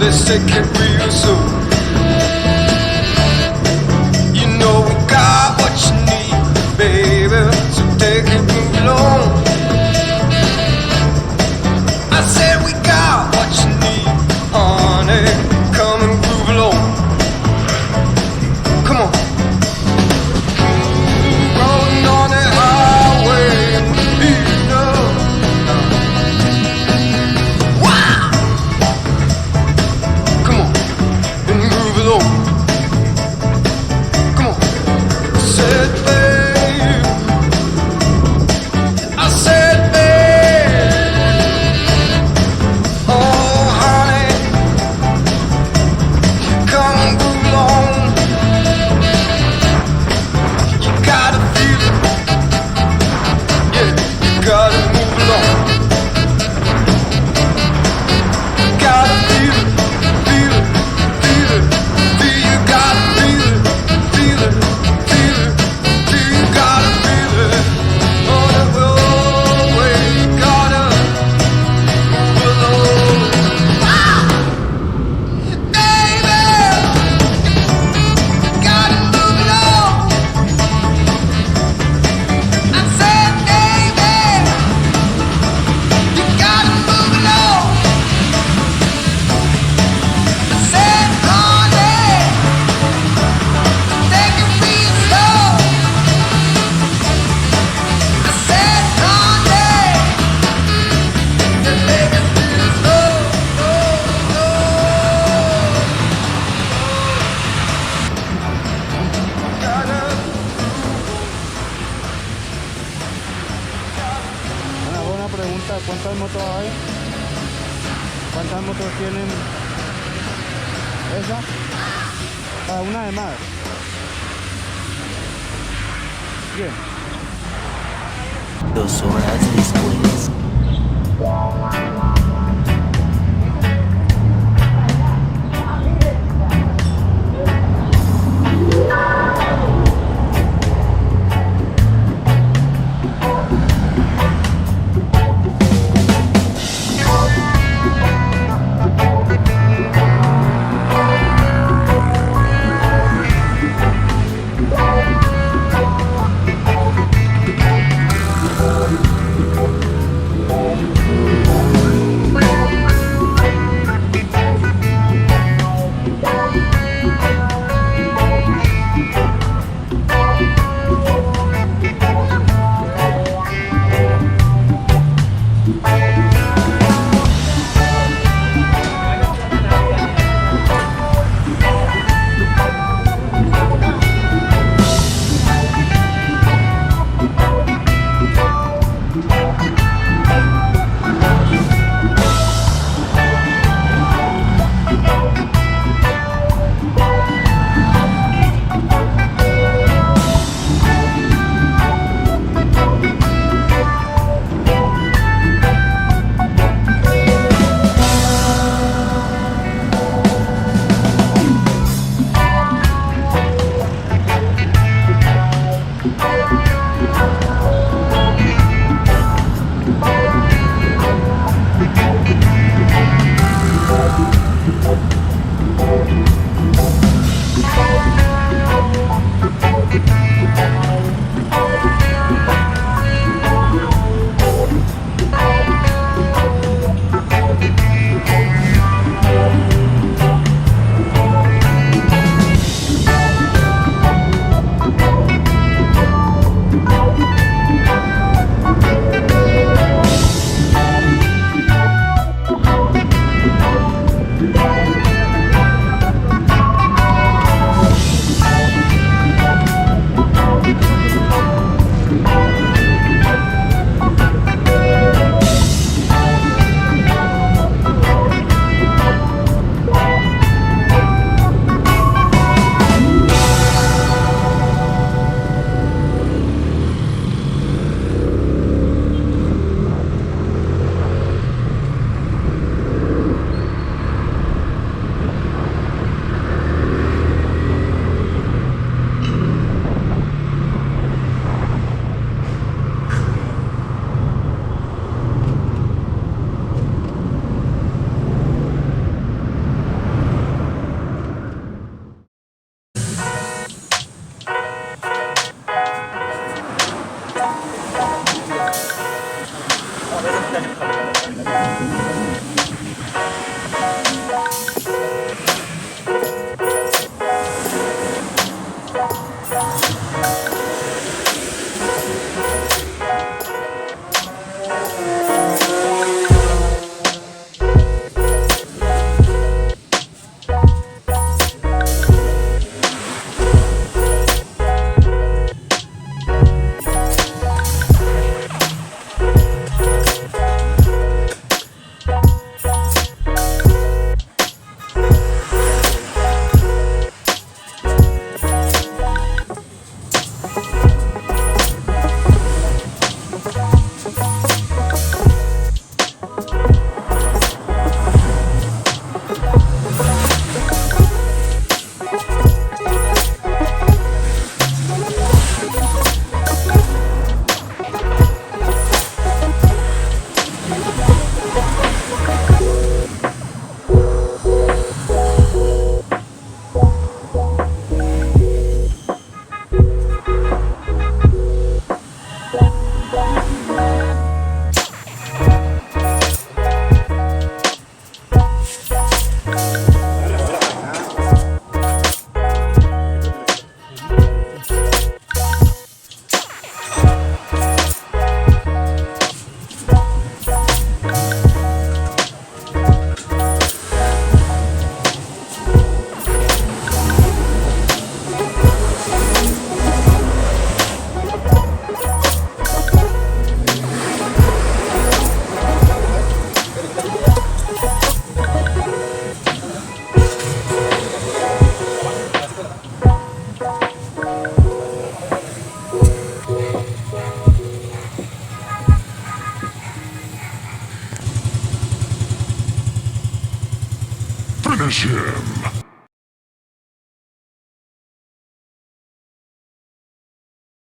let's take it real slow. You know we got what you need, baby, so take it move along. I said we got what you need, honey, come and groove along. Come on. Rolling on the highway, you know. Wow! Come on, and groove along. Come on. I said, babe. I said, babe. Oh, honey, come and groove along. You gotta feel it. Yeah, you gotta move along. You gotta feel it, feel it, feel it, feel. You gotta feel it, feel it, feel it, feel. You gotta feel it. On the roadway, you gotta move along. Baby, you gotta move along. I said, baby, you gotta move along. I said, honey, take it real slow. I said, honey, just take it real slow, Una buena pregunta, ¿cuántas motos hay? ¿Cuántas motos tienen esa? Cada una de más. Bien. 2 horas después. Finish him.